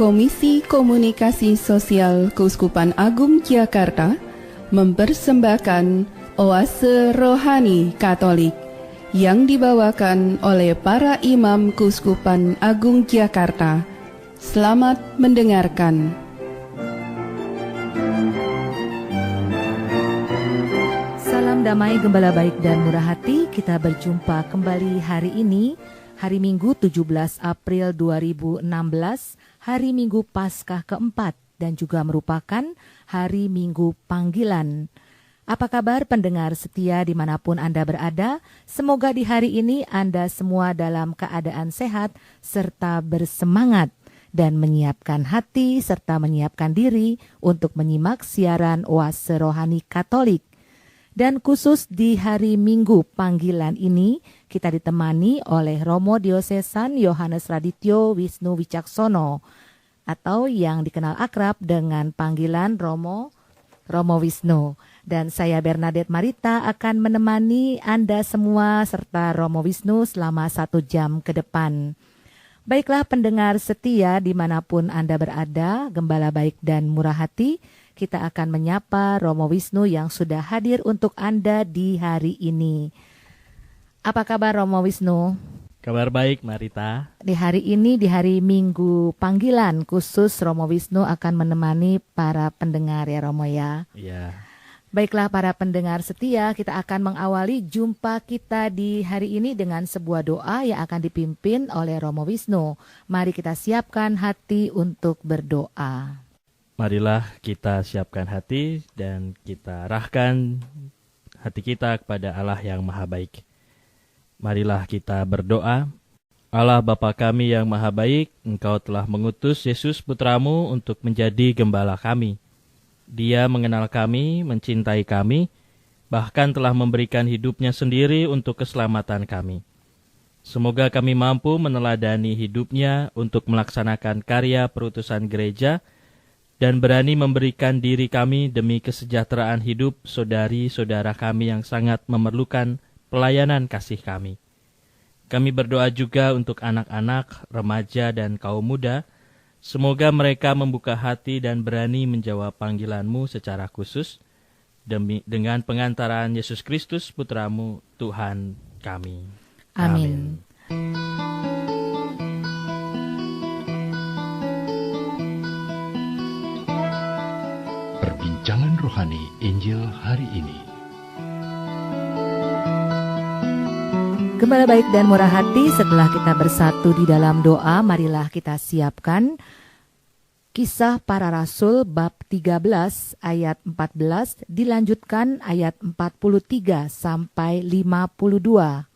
Komisi Komunikasi Sosial Keuskupan Agung Jakarta mempersembahkan Oase Rohani Katolik yang dibawakan oleh para imam Keuskupan Agung Jakarta. Selamat mendengarkan. Salam damai, gembala baik dan murah hati. Kita berjumpa kembali hari ini, hari Minggu 17 April 2016, hari Minggu Paskah keempat dan juga merupakan hari Minggu Panggilan. Apa kabar pendengar setia dimanapun Anda berada? Semoga di hari ini Anda semua dalam keadaan sehat serta bersemangat dan menyiapkan hati serta menyiapkan diri untuk menyimak siaran Oase Rohani Katolik. Dan khusus di hari Minggu Panggilan ini, kita ditemani oleh Romo Diosesan Yohanes Radityo Wisnu Wicaksono, atau yang dikenal akrab dengan panggilan Romo Wisnu. Dan saya Bernadette Marita akan menemani Anda semua serta Romo Wisnu selama 1 jam ke depan. Baiklah pendengar setia dimanapun Anda berada, gembala baik dan murah hati, kita akan menyapa Romo Wisnu yang sudah hadir untuk Anda di hari ini. Apa kabar Romo Wisnu? Kabar baik Marita. Di hari ini, di hari Minggu Panggilan, khusus Romo Wisnu akan menemani para pendengar ya Romo ya. Iya. Baiklah para pendengar setia, kita akan mengawali jumpa kita di hari ini dengan sebuah doa yang akan dipimpin oleh Romo Wisnu. Mari kita siapkan hati untuk berdoa. Marilah kita siapkan hati dan kita arahkan hati kita kepada Allah yang Maha Baik. Marilah kita berdoa. Allah Bapa kami yang Maha Baik, Engkau telah mengutus Yesus Putramu untuk menjadi gembala kami. Dia mengenal kami, mencintai kami, bahkan telah memberikan hidupnya sendiri untuk keselamatan kami. Semoga kami mampu meneladani hidupnya untuk melaksanakan karya perutusan gereja dan berani memberikan diri kami demi kesejahteraan hidup saudari-saudara kami yang sangat memerlukan pelayanan kasih kami. Kami berdoa juga untuk anak-anak, remaja, dan kaum muda. Semoga mereka membuka hati dan berani menjawab panggilan-Mu secara khusus dengan pengantaran Yesus Kristus Putra-Mu, Tuhan kami. Amin. Perbincangan Rohani Injil hari ini. Gembala baik dan murah hati, setelah kita bersatu di dalam doa, marilah kita siapkan Kisah Para Rasul bab 13 ayat 14 dilanjutkan ayat 43 sampai 52.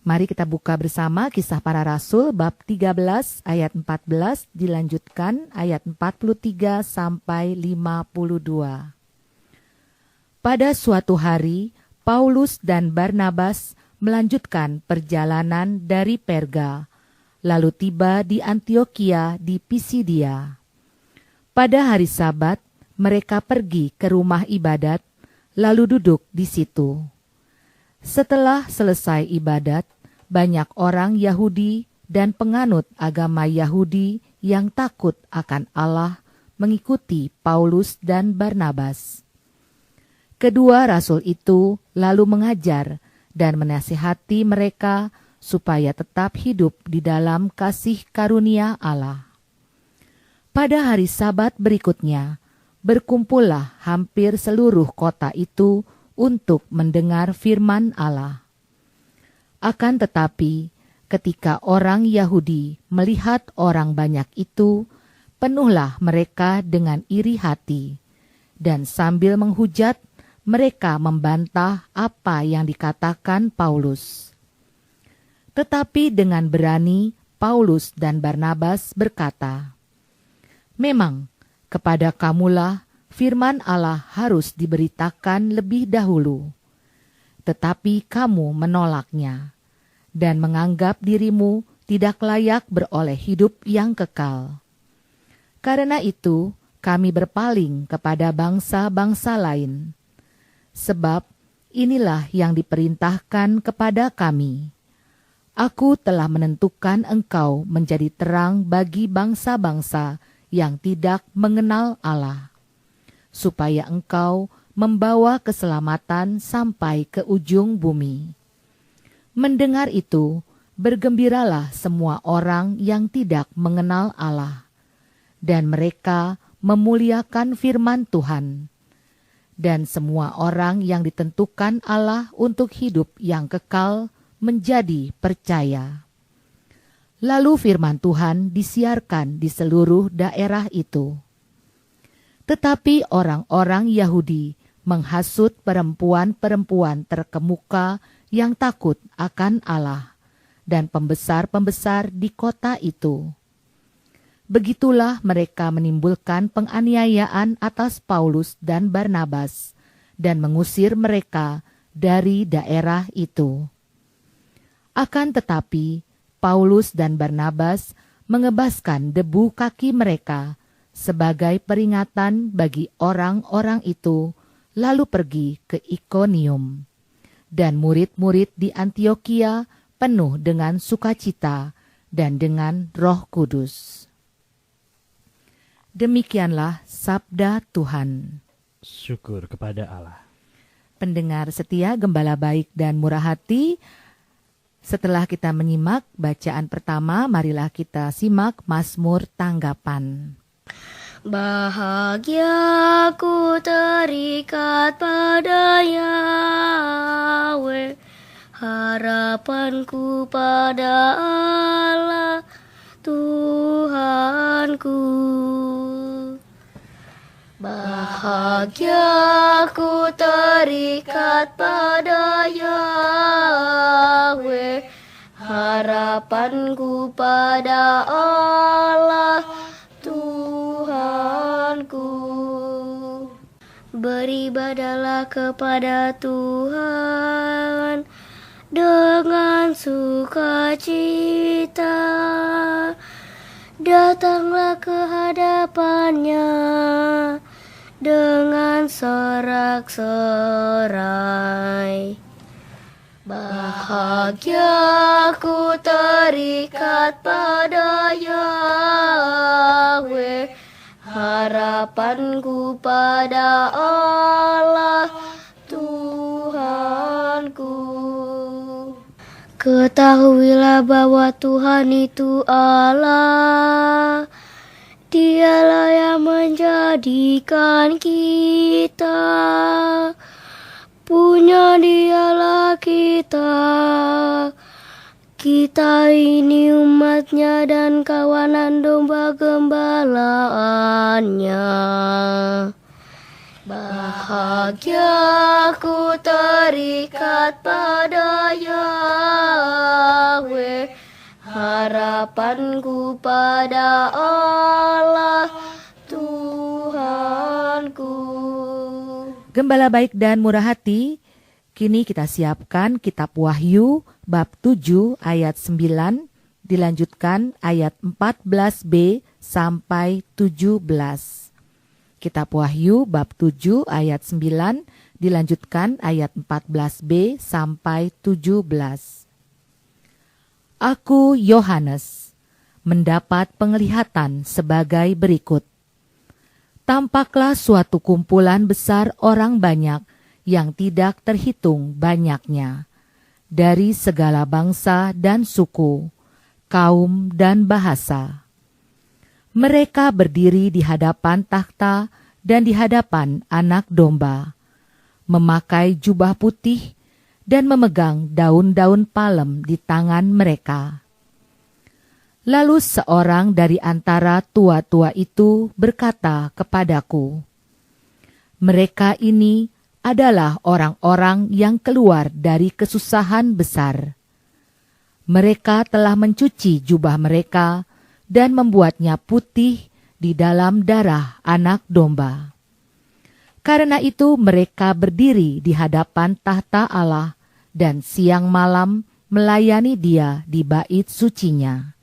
Mari kita buka bersama Kisah Para Rasul bab 13 ayat 14 dilanjutkan ayat 43 sampai 52. Pada suatu hari, Paulus dan Barnabas melanjutkan perjalanan dari Perga, lalu tiba di Antiokhia di Pisidia. Pada hari Sabat, mereka pergi ke rumah ibadat, lalu duduk di situ. Setelah selesai ibadat, banyak orang Yahudi dan penganut agama Yahudi yang takut akan Allah mengikuti Paulus dan Barnabas. Kedua rasul itu lalu mengajar dan menasihati mereka supaya tetap hidup di dalam kasih karunia Allah. Pada hari Sabat berikutnya, berkumpullah hampir seluruh kota itu untuk mendengar firman Allah. Akan tetapi, ketika orang Yahudi melihat orang banyak itu, penuhlah mereka dengan iri hati, dan sambil menghujat, mereka membantah apa yang dikatakan Paulus. Tetapi dengan berani, Paulus dan Barnabas berkata, "Memang, kepada kamulah firman Allah harus diberitakan lebih dahulu. Tetapi kamu menolaknya, dan menganggap dirimu tidak layak beroleh hidup yang kekal. Karena itu, kami berpaling kepada bangsa-bangsa lain. Sebab inilah yang diperintahkan kepada kami. Aku telah menentukan engkau menjadi terang bagi bangsa-bangsa yang tidak mengenal Allah, supaya engkau membawa keselamatan sampai ke ujung bumi. Mendengar itu, bergembiralah semua orang yang tidak mengenal Allah, dan mereka memuliakan firman Tuhan. Dan semua orang yang ditentukan Allah untuk hidup yang kekal menjadi percaya. Lalu firman Tuhan disiarkan di seluruh daerah itu. Tetapi orang-orang Yahudi menghasut perempuan-perempuan terkemuka yang takut akan Allah dan pembesar-pembesar di kota itu. Begitulah mereka menimbulkan penganiayaan atas Paulus dan Barnabas dan mengusir mereka dari daerah itu. Akan tetapi, Paulus dan Barnabas mengebaskan debu kaki mereka sebagai peringatan bagi orang-orang itu, lalu pergi ke Ikonium. Dan murid-murid di Antiokhia penuh dengan sukacita dan dengan Roh Kudus. Demikianlah sabda Tuhan. Syukur kepada Allah. Pendengar setia, Gembala baik dan murah hati, setelah kita menyimak bacaan pertama, marilah kita simak Mazmur tanggapan. Bahagia ku terikat pada Yahweh, harapanku pada Allah Tuhanku. Bahagia ku terikat pada Yahweh, harapanku pada Allah Tuhanku. Beribadalah kepada Tuhan dengan sukacita, datanglah ke hadapannya dengan sorak-sorai. Bahagia ku terikat pada Yahweh, harapanku pada Allah Tuhanku. Ketahuilah bahwa Tuhan itu Allah, Dialah yang menjadikan kita, punya Dialah kita. Kita ini umatnya dan kawanan domba gembalaannya. Bahagia ku terikat pada Yahweh, harapanku pada Allah Tuhanku. Gembala baik dan murah hati, kini kita siapkan kitab Wahyu bab 7 ayat 9, dilanjutkan ayat 14b sampai 17. Kitab Wahyu bab 7 ayat 9, dilanjutkan ayat 14b sampai 17. Aku, Yohanes, mendapat penglihatan sebagai berikut. Tampaklah suatu kumpulan besar orang banyak yang tidak terhitung banyaknya, dari segala bangsa dan suku, kaum dan bahasa. Mereka berdiri di hadapan takhta dan di hadapan Anak Domba, memakai jubah putih dan memegang daun-daun palem di tangan mereka. Lalu seorang dari antara tua-tua itu berkata kepadaku, "Mereka ini adalah orang-orang yang keluar dari kesusahan besar. Mereka telah mencuci jubah mereka dan membuatnya putih di dalam darah Anak Domba. Karena itu mereka berdiri di hadapan tahta Allah dan siang malam melayani Dia di bait sucinya.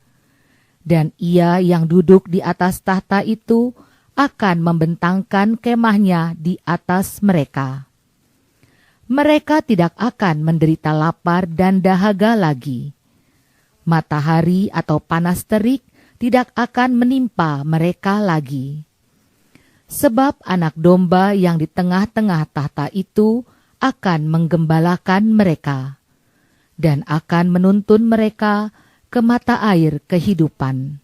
Dan Ia yang duduk di atas tahta itu akan membentangkan kemahnya di atas mereka. Mereka tidak akan menderita lapar dan dahaga lagi. Matahari atau panas terik tidak akan menimpa mereka lagi. Sebab anak domba yang di tengah-tengah tahta itu akan menggembalakan mereka dan akan menuntun mereka ke mata air kehidupan.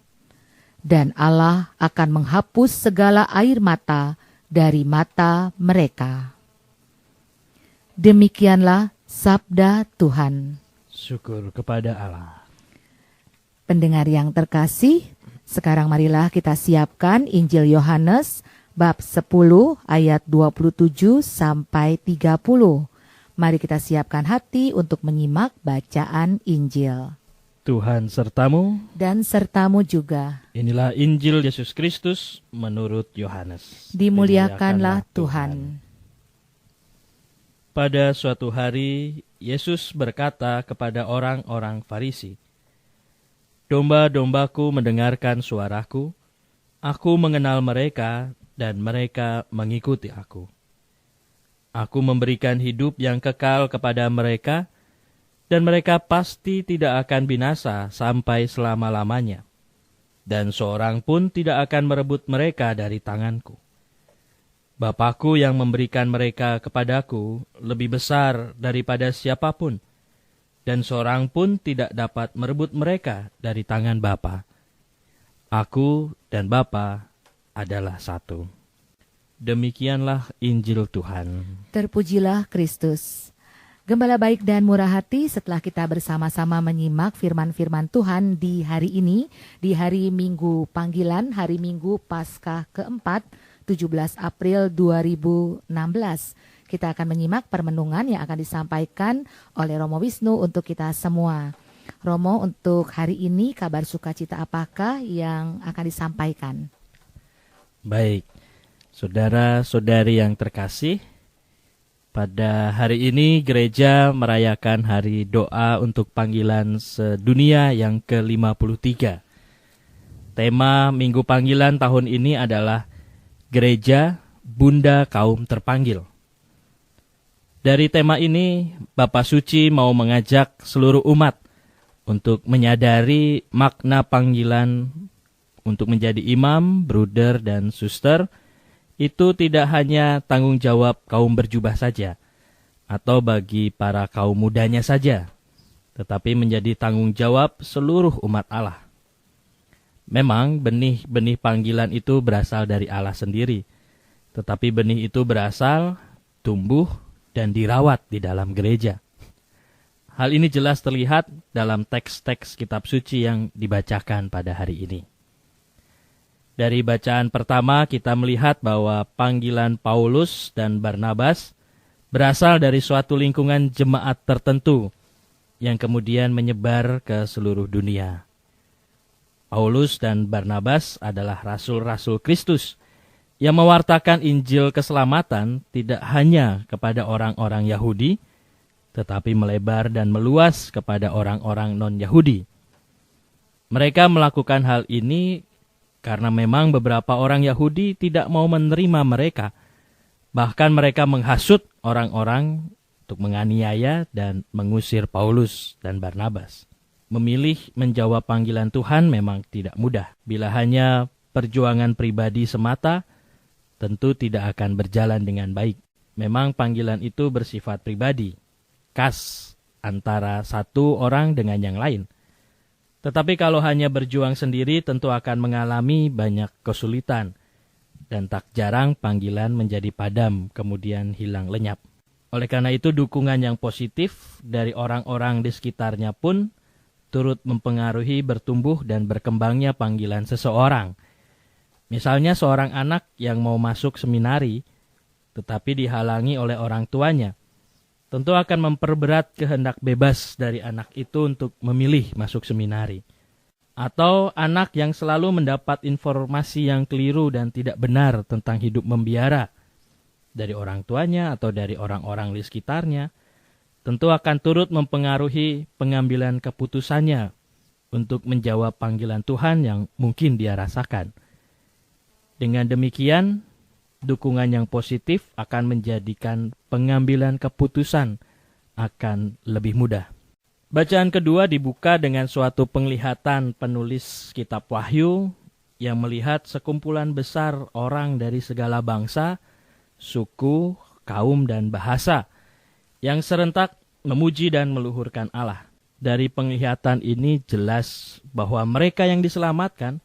Dan Allah akan menghapus segala air mata dari mata mereka. Demikianlah sabda Tuhan. Syukur kepada Allah. Pendengar yang terkasih, sekarang marilah kita siapkan Injil Yohanes bab 10 ayat 27 sampai 30. Mari kita siapkan hati untuk menyimak bacaan Injil. Tuhan sertamu. Dan sertamu juga. Inilah Injil Yesus Kristus menurut Yohanes. Dimuliakanlah Tuhan. Pada suatu hari, Yesus berkata kepada orang-orang Farisi, "Domba-dombaku mendengarkan suaraku, aku mengenal mereka, dan mereka mengikuti aku. Aku memberikan hidup yang kekal kepada mereka, dan mereka pasti tidak akan binasa sampai selama-lamanya. Dan seorang pun tidak akan merebut mereka dari tanganku. Bapakku yang memberikan mereka kepadaku lebih besar daripada siapapun, dan seorang pun tidak dapat merebut mereka dari tangan Bapa. Aku dan Bapa adalah satu." Demikianlah Injil Tuhan. Terpujilah Kristus. Gembala baik dan murah hati, setelah kita bersama-sama menyimak firman-firman Tuhan di hari ini, di hari Minggu Panggilan, hari Minggu Paskah keempat, 17 April 2016. Kita akan menyimak permenungan yang akan disampaikan oleh Romo Wisnu untuk kita semua. Romo, untuk hari ini kabar sukacita apakah yang akan disampaikan? Baik, saudara-saudari yang terkasih, pada hari ini gereja merayakan hari doa untuk panggilan sedunia yang ke-53. Tema Minggu Panggilan tahun ini adalah Gereja Bunda Kaum Terpanggil. Dari tema ini, Bapak Suci mau mengajak seluruh umat untuk menyadari makna panggilan untuk menjadi imam, bruder, dan suster. Itu tidak hanya tanggung jawab kaum berjubah saja, atau bagi para kaum mudanya saja, tetapi menjadi tanggung jawab seluruh umat Allah. Memang benih-benih panggilan itu berasal dari Allah sendiri, tetapi benih itu berasal, tumbuh, dan dirawat di dalam gereja. Hal ini jelas terlihat dalam teks-teks kitab suci yang dibacakan pada hari ini. Dari bacaan pertama kita melihat bahwa panggilan Paulus dan Barnabas berasal dari suatu lingkungan jemaat tertentu yang kemudian menyebar ke seluruh dunia. Paulus dan Barnabas adalah rasul-rasul Kristus yang mewartakan Injil keselamatan tidak hanya kepada orang-orang Yahudi, tetapi melebar dan meluas kepada orang-orang non-Yahudi. Mereka melakukan hal ini karena memang beberapa orang Yahudi tidak mau menerima mereka. Bahkan mereka menghasut orang-orang untuk menganiaya dan mengusir Paulus dan Barnabas. Memilih menjawab panggilan Tuhan memang tidak mudah. Bila hanya perjuangan pribadi semata, tentu tidak akan berjalan dengan baik. Memang panggilan itu bersifat pribadi, khas antara satu orang dengan yang lain. Tetapi kalau hanya berjuang sendiri tentu akan mengalami banyak kesulitan, dan tak jarang panggilan menjadi padam kemudian hilang lenyap. Oleh karena itu dukungan yang positif dari orang-orang di sekitarnya pun turut mempengaruhi bertumbuh dan berkembangnya panggilan seseorang. Misalnya seorang anak yang mau masuk seminari tetapi dihalangi oleh orang tuanya, tentu akan memperberat kehendak bebas dari anak itu untuk memilih masuk seminari. Atau anak yang selalu mendapat informasi yang keliru dan tidak benar tentang hidup membiara dari orang tuanya atau dari orang-orang di sekitarnya, tentu akan turut mempengaruhi pengambilan keputusannya untuk menjawab panggilan Tuhan yang mungkin dia rasakan. Dengan demikian, dukungan yang positif akan menjadikan pengambilan keputusan akan lebih mudah. Bacaan kedua dibuka dengan suatu penglihatan penulis kitab Wahyu yang melihat sekumpulan besar orang dari segala bangsa, suku, kaum, dan bahasa yang serentak memuji dan meluhurkan Allah. Dari penglihatan ini jelas bahwa mereka yang diselamatkan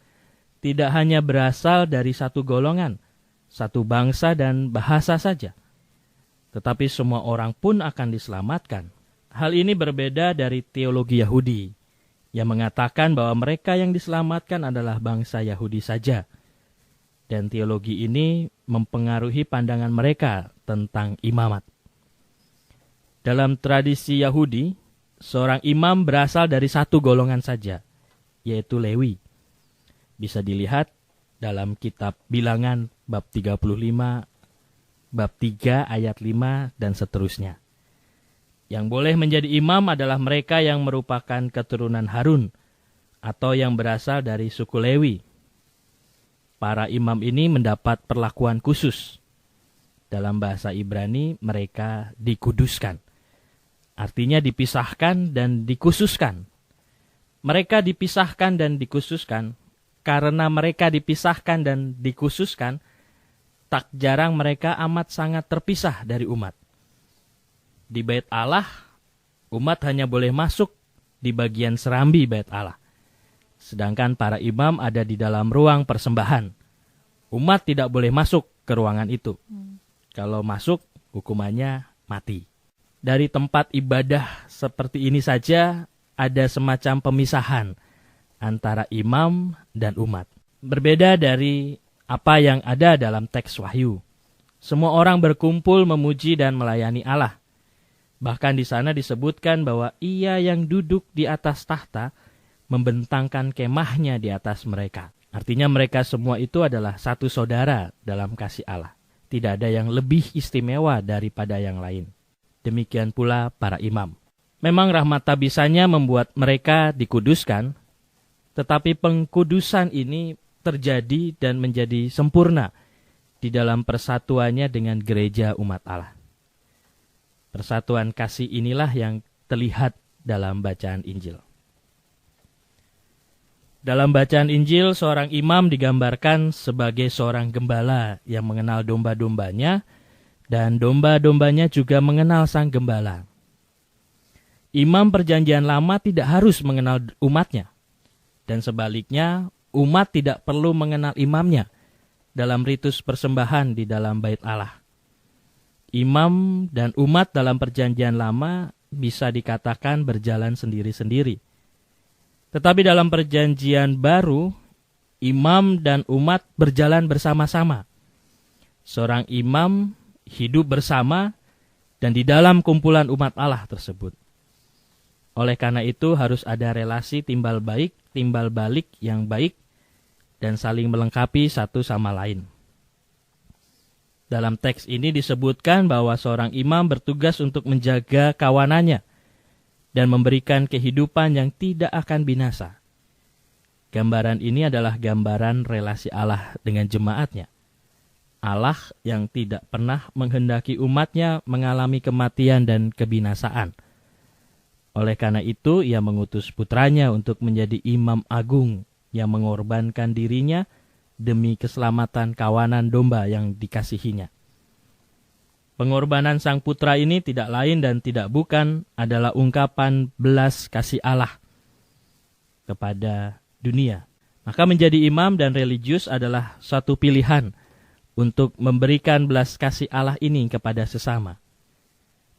tidak hanya berasal dari satu golongan, satu bangsa dan bahasa saja, tetapi semua orang pun akan diselamatkan. Hal ini berbeda dari teologi Yahudi yang mengatakan bahwa mereka yang diselamatkan adalah bangsa Yahudi saja. Dan teologi ini mempengaruhi pandangan mereka tentang imamat. Dalam tradisi Yahudi, seorang imam berasal dari satu golongan saja, yaitu Lewi. Bisa dilihat dalam kitab Bilangan bab 35, bab 3 ayat 5 dan seterusnya. Yang boleh menjadi imam adalah mereka yang merupakan keturunan Harun atau yang berasal dari suku Lewi. Para imam ini mendapat perlakuan khusus. Dalam bahasa Ibrani mereka dikuduskan. Artinya dipisahkan dan dikhususkan. Mereka dipisahkan dan dikhususkan karena mereka dipisahkan dan dikhususkan, tak jarang mereka amat sangat terpisah dari umat. Di bait Allah, umat hanya boleh masuk di bagian serambi bait Allah. Sedangkan para imam ada di dalam ruang persembahan. Umat tidak boleh masuk ke ruangan itu. Kalau masuk, hukumannya mati. Dari tempat ibadah seperti ini saja ada semacam pemisahan antara imam dan umat. Berbeda dari apa yang ada dalam teks Wahyu. Semua orang berkumpul memuji dan melayani Allah. Bahkan di sana disebutkan bahwa Ia yang duduk di atas tahta membentangkan kemahnya di atas mereka. Artinya mereka semua itu adalah satu saudara dalam kasih Allah. Tidak ada yang lebih istimewa daripada yang lain. Demikian pula para imam. Memang rahmat tabisanya membuat mereka dikuduskan, tetapi pengkudusan ini terjadi dan menjadi sempurna di dalam persatuannya dengan gereja umat Allah. Persatuan kasih inilah yang terlihat dalam bacaan Injil. Dalam bacaan Injil, seorang imam digambarkan sebagai seorang gembala yang mengenal domba-dombanya, dan domba-dombanya juga mengenal sang gembala. Imam Perjanjian Lama tidak harus mengenal umatnya, dan sebaliknya umat tidak perlu mengenal imamnya dalam ritus persembahan di dalam bait Allah. Imam dan umat dalam Perjanjian Lama bisa dikatakan berjalan sendiri-sendiri. Tetapi dalam Perjanjian Baru, imam dan umat berjalan bersama-sama. Seorang imam hidup bersama dan di dalam kumpulan umat Allah tersebut. Oleh karena itu harus ada relasi timbal balik yang baik dan saling melengkapi satu sama lain. Dalam teks ini disebutkan bahwa seorang imam bertugas untuk menjaga kawanannya dan memberikan kehidupan yang tidak akan binasa. Gambaran ini adalah gambaran relasi Allah dengan jemaatnya. Allah yang tidak pernah menghendaki umatnya mengalami kematian dan kebinasaan. Oleh karena itu, Ia mengutus putranya untuk menjadi imam agung yang mengorbankan dirinya demi keselamatan kawanan domba yang dikasihinya. Pengorbanan sang putra ini tidak lain dan tidak bukan adalah ungkapan belas kasih Allah kepada dunia. Maka menjadi imam dan religius adalah suatu pilihan untuk memberikan belas kasih Allah ini kepada sesama.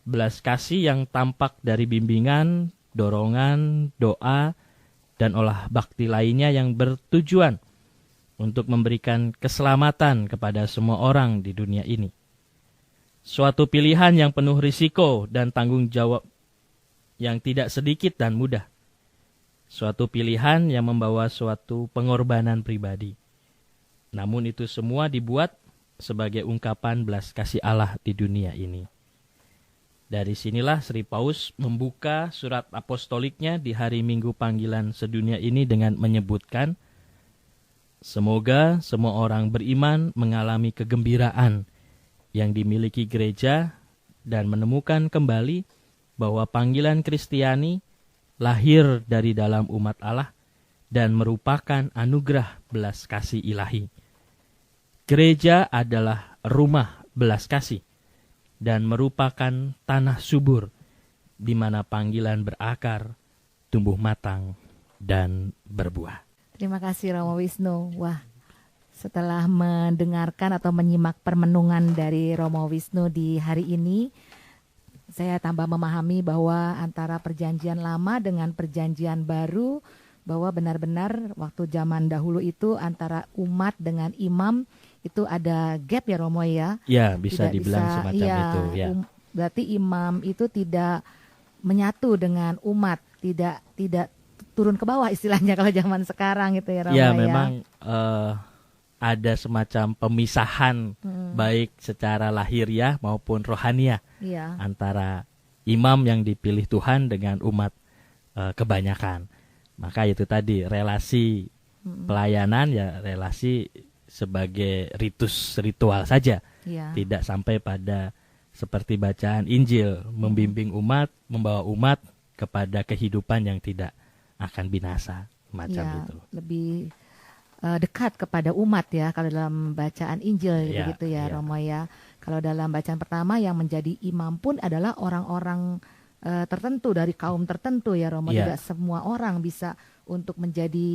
Belas kasih yang tampak dari bimbingan, dorongan, doa, dan olah bakti lainnya yang bertujuan untuk memberikan keselamatan kepada semua orang di dunia ini. Suatu pilihan yang penuh risiko dan tanggung jawab yang tidak sedikit dan mudah. Suatu pilihan yang membawa suatu pengorbanan pribadi. Namun itu semua dibuat sebagai ungkapan belas kasih Allah di dunia ini. Dari sinilah Sri Paus membuka surat apostoliknya di hari Minggu panggilan sedunia ini dengan menyebutkan, semoga semua orang beriman mengalami kegembiraan yang dimiliki gereja dan menemukan kembali bahwa panggilan Kristiani lahir dari dalam umat Allah dan merupakan anugerah belas kasih ilahi. Gereja adalah rumah belas kasih dan merupakan tanah subur di mana panggilan berakar, tumbuh matang, dan berbuah. Terima kasih Romo Wisnu. Wah, setelah mendengarkan atau menyimak permenungan dari Romo Wisnu di hari ini, saya tambah memahami bahwa antara perjanjian lama dengan perjanjian baru, bahwa benar-benar waktu zaman dahulu itu antara umat dengan imam itu ada gap ya Romo ya. Ya, bisa Tidak dibilang semacam itu. Ya. Berarti imam itu tidak menyatu dengan umat, tidak turun ke bawah istilahnya kalau zaman sekarang gitu ya Romo ya. Ya, memang ada semacam pemisahan baik secara lahiriah maupun rohaniah antara imam yang dipilih Tuhan dengan umat kebanyakan. Maka itu tadi relasi pelayanan ya relasi sebagai ritus ritual saja, tidak sampai pada seperti bacaan Injil membimbing umat, membawa umat kepada kehidupan yang tidak akan binasa macam itu. Lebih dekat kepada umat ya kalau dalam bacaan Injil begitu ya Romo ya. Kalau dalam bacaan pertama yang menjadi imam pun adalah orang-orang tertentu dari kaum tertentu ya Romo. Tidak semua orang bisa untuk menjadi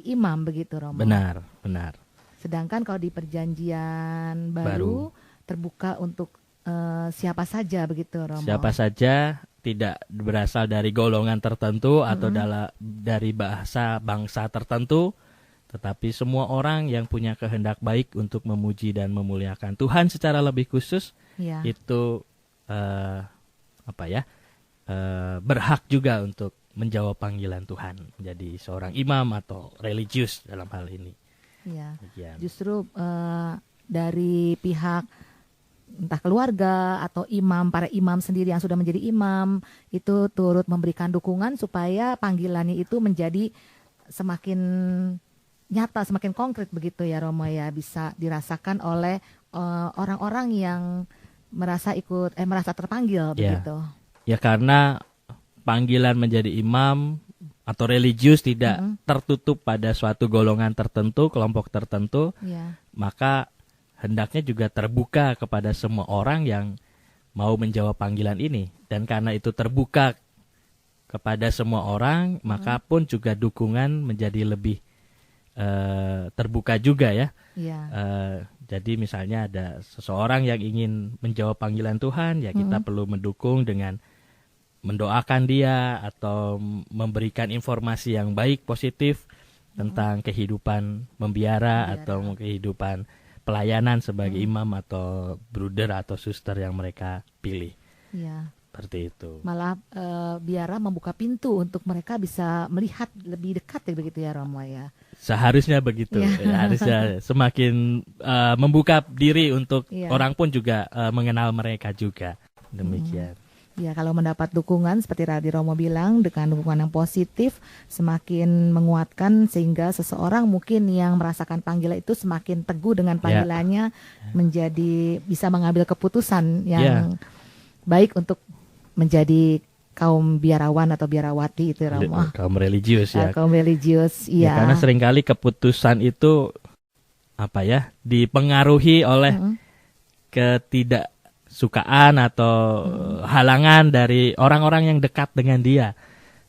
imam begitu Romo. Benar. Sedangkan kalau di perjanjian baru terbuka untuk siapa saja begitu Romo. Siapa saja, tidak berasal dari golongan tertentu atau dari bangsa tertentu, tetapi semua orang yang punya kehendak baik untuk memuji dan memuliakan Tuhan secara lebih khusus itu berhak juga untuk menjawab panggilan Tuhan menjadi seorang imam atau religius dalam hal ini. Justru dari pihak entah keluarga atau para imam sendiri yang sudah menjadi imam itu turut memberikan dukungan supaya panggilannya itu menjadi semakin nyata, semakin konkret begitu ya Romo ya, bisa dirasakan oleh orang-orang yang merasa terpanggil begitu. Ya karena panggilan menjadi imam atau religius tidak tertutup pada suatu golongan tertentu, kelompok tertentu, maka hendaknya juga terbuka kepada semua orang yang mau menjawab panggilan ini. Dan karena itu terbuka kepada semua orang, maka pun juga dukungan menjadi lebih terbuka juga ya. Jadi misalnya ada seseorang yang ingin menjawab panggilan Tuhan, ya kita perlu mendukung dengan mendoakan dia atau memberikan informasi yang baik, positif tentang kehidupan membiara atau kehidupan pelayanan sebagai imam atau bruder atau suster yang mereka pilih. Seperti itu. Malah biara membuka pintu untuk mereka bisa melihat lebih dekat ya begitu ya Romo ya. Seharusnya begitu. Harusnya semakin membuka diri untuk orang pun juga mengenal mereka juga. Demikian. Ya, kalau mendapat dukungan seperti tadi Romo bilang dengan dukungan yang positif semakin menguatkan sehingga seseorang mungkin yang merasakan panggilan itu semakin teguh dengan panggilannya menjadi bisa mengambil keputusan yang baik untuk menjadi kaum biarawan atau biarawati itu Romo. Kaum religius ya. Kaum religius iya. Karena seringkali keputusan itu dipengaruhi oleh ketidaksukaan atau halangan dari orang-orang yang dekat dengan dia.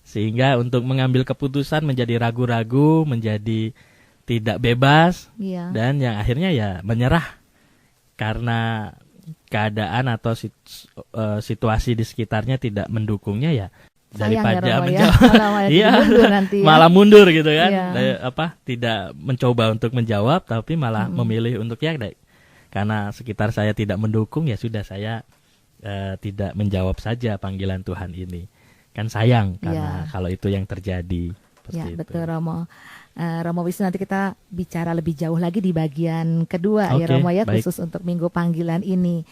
Sehingga untuk mengambil keputusan menjadi ragu-ragu, menjadi tidak bebas dan yang akhirnya menyerah karena keadaan atau situasi di sekitarnya tidak mendukungnya daripada menjawab malah mundur gitu kan. Tidak mencoba untuk menjawab tapi malah memilih untuk karena sekitar saya tidak mendukung sudah saya tidak menjawab saja panggilan Tuhan ini. Kan sayang karena kalau itu yang terjadi. Betul Romo. Romo Wisnu, nanti kita bicara lebih jauh lagi di bagian kedua ya Romo ya, khusus untuk minggu panggilan ini.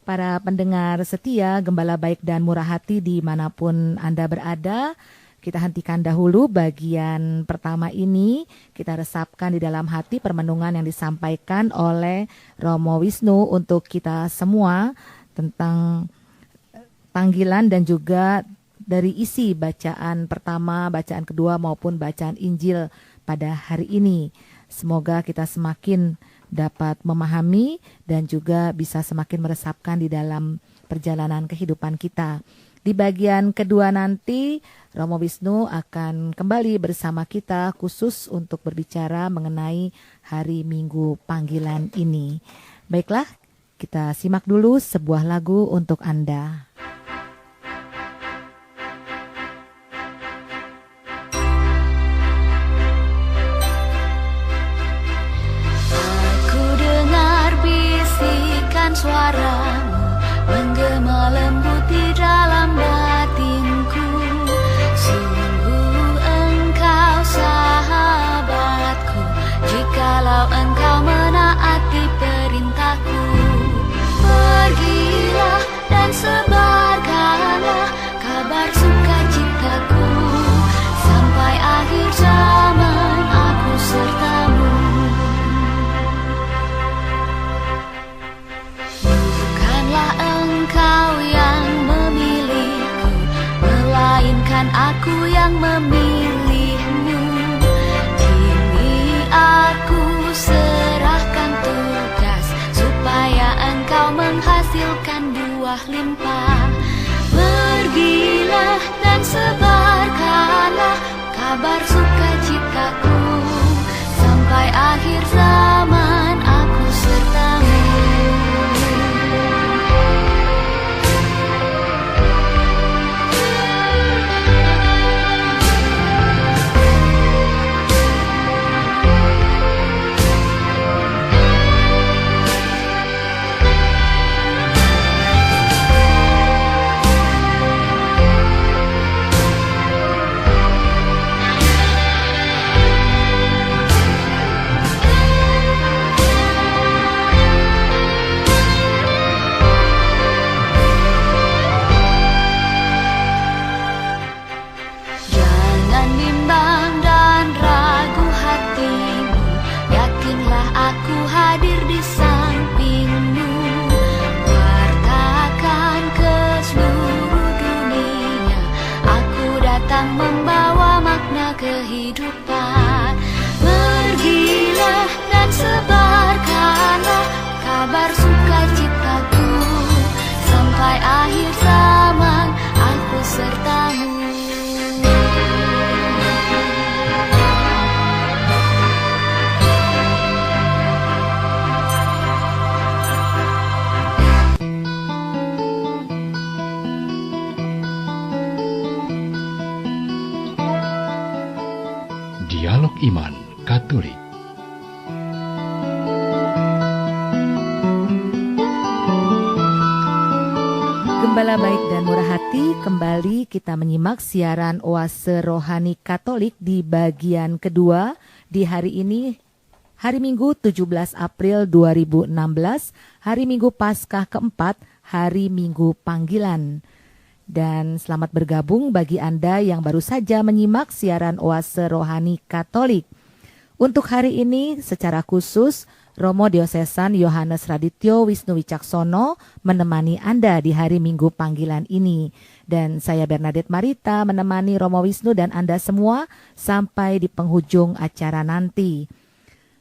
Para pendengar setia, gembala baik dan murah hati dimanapun Anda berada, kita hentikan dahulu bagian pertama ini. Kita resapkan di dalam hati permenungan yang disampaikan oleh Romo Wisnu untuk kita semua tentang panggilan dan juga dari isi bacaan pertama, bacaan kedua maupun bacaan Injil pada hari ini. Semoga kita semakin dapat memahami dan juga bisa semakin meresapkan di dalam perjalanan kehidupan kita. Di bagian kedua nanti Romo Wisnu akan kembali bersama kita khusus untuk berbicara mengenai hari Minggu panggilan ini. Baiklah, kita simak dulu sebuah lagu untuk Anda. Aku dengar bisikan suaramu menggema lembut di dalam batinku. Sungguh engkau sahabatku, jikalau engkau menaati perintahku. Pergilah dan sebarkanlah kabar sukacitaku, sampai akhir zaman aku sertamu. Bukanlah engkau yang memilihku, melainkan aku yang memilihmu. Kini aku serahkan tugas supaya engkau menghasilkan buah limpah. Pergilah dan sebarkanlah kabar sukacitaku, sampai akhir zaman aku sertamu. Jangan bimbang dan ragu hatimu, yakinlah aku hadir di sampingmu. Wartakan ke seluruh dunia, aku datang membawa makna kehidupan. Pergilah dan sebarkanlah kabar sukacitaku, sampai akhir zaman aku sertamu. Dialog Iman Katolik. Gembala baik dan murah hati, kembali kita menyimak siaran Oase Rohani Katolik di bagian kedua di hari ini, hari Minggu 17 April 2016, hari Minggu Paskah keempat, hari Minggu Panggilan. Dan selamat bergabung bagi Anda yang baru saja menyimak siaran Oase Rohani Katolik. Untuk hari ini secara khusus Romo Diosesan Yohanes Radityo Wisnu Wicaksono menemani Anda di hari Minggu panggilan ini. Dan saya Bernadette Marita menemani Romo Wisnu dan Anda semua sampai di penghujung acara nanti.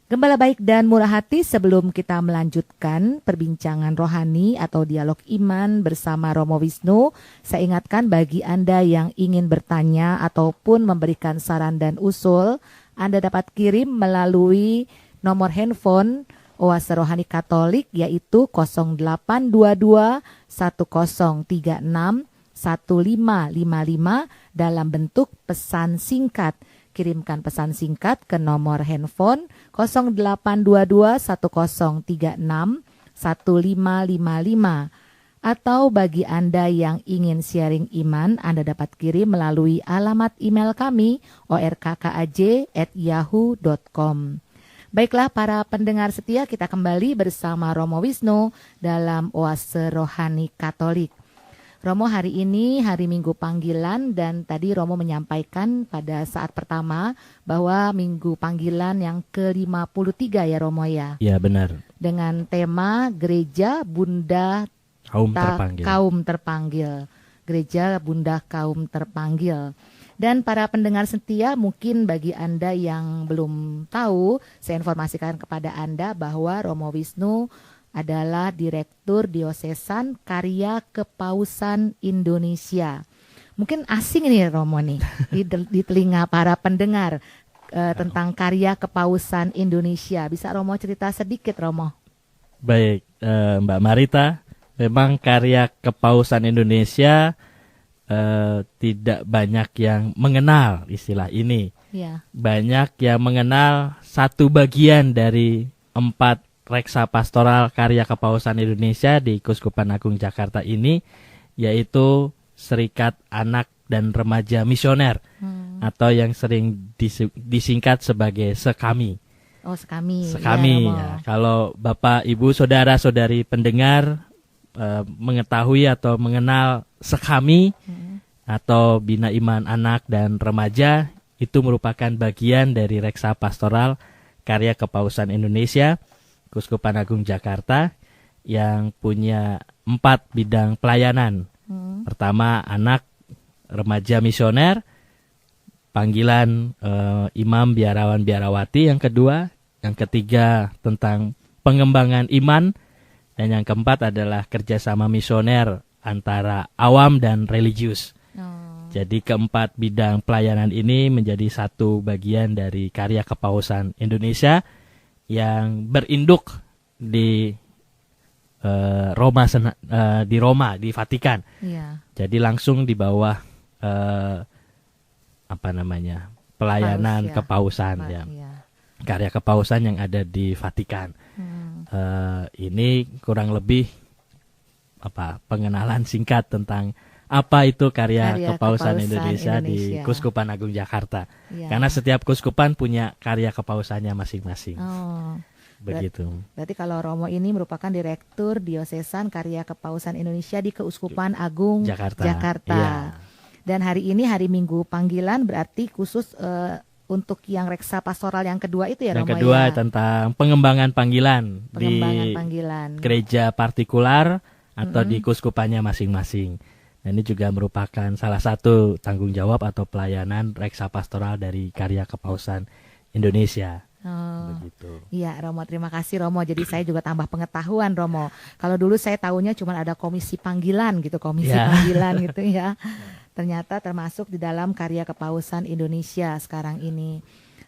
Gembala baik dan murah hati, sebelum kita melanjutkan perbincangan rohani atau dialog iman bersama Romo Wisnu, saya ingatkan bagi Anda yang ingin bertanya ataupun memberikan saran dan usul, Anda dapat kirim melalui nomor handphone Oase Rohani Katolik yaitu 0822 1036 1555 dalam bentuk pesan singkat. Kirimkan pesan singkat ke nomor handphone 0822 1036 1555. Atau bagi Anda yang ingin sharing iman, Anda dapat kirim melalui alamat email kami orkkaj@yahoo.com. Baiklah para pendengar setia, kita kembali bersama Romo Wisnu dalam Oase Rohani Katolik. Romo, hari ini hari Minggu Panggilan dan tadi Romo menyampaikan pada saat pertama bahwa Minggu Panggilan yang ke-53 ya Romo ya. Ya benar. Dengan tema Gereja Bunda Kaum terpanggil. Kaum terpanggil. Gereja Bunda Kaum Terpanggil. Dan para pendengar setia, mungkin bagi Anda yang belum tahu, saya informasikan kepada Anda bahwa Romo Wisnu adalah Direktur Diosesan Karya Kepausan Indonesia. Mungkin asing ini Romo nih di telinga para pendengar tentang Karya Kepausan Indonesia. Bisa Romo cerita sedikit, Romo? Baik, Mbak Marita, memang Karya Kepausan Indonesia tidak banyak yang mengenal istilah ini. Ya. Banyak yang mengenal satu bagian dari 4 reksa pastoral Karya Kepausan Indonesia di Keuskupan Agung Jakarta ini, yaitu Serikat Anak dan Remaja Misioner, atau yang sering disingkat sebagai SEKAMI. Oh, SEKAMI. SEKAMI. Ya, kalau Bapak, Ibu, Saudara-saudari pendengar mengetahui atau mengenal SEKAMI atau Bina Iman Anak dan Remaja, itu merupakan bagian dari reksa pastoral Karya Kepausan Indonesia Keuskupan Agung Jakarta yang punya 4 bidang pelayanan. Pertama, anak remaja misioner, panggilan imam biarawan biarawati. Yang kedua, yang ketiga tentang pengembangan iman, dan yang keempat adalah kerjasama misioner antara awam dan religius. Jadi keempat bidang pelayanan ini menjadi satu bagian dari Karya Kepausan Indonesia yang berinduk di Roma, di Vatikan. Ya. Jadi langsung di bawah pelayanan Paus, ya. kepausan, ya. Ya. Karya Kepausan yang ada di Vatikan. Ini kurang lebih pengenalan singkat tentang apa itu Karya Kepausan Indonesia di Keuskupan Agung Jakarta. Ya. Karena setiap keuskupan punya karya kepausannya masing-masing. Oh. Begitu. Berarti kalau Romo ini merupakan Direktur Diosesan Karya Kepausan Indonesia di Keuskupan Agung Jakarta. Iya. Dan hari ini hari Minggu panggilan, berarti khusus untuk yang reksa pastoral yang kedua itu ya, Romo. Yang kedua ya? Tentang pengembangan panggilan di panggilan. gereja partikular atau di keuskupannya masing-masing. Dan ini juga merupakan salah satu tanggung jawab atau pelayanan reksa pastoral dari Karya Kepausan Indonesia. Begitu. Iya, Romo, terima kasih Romo. Jadi saya juga tambah pengetahuan, Romo. Kalau dulu saya tahunya cuma ada komisi panggilan gitu, panggilan gitu ya. Ternyata termasuk di dalam Karya Kepausan Indonesia sekarang ini.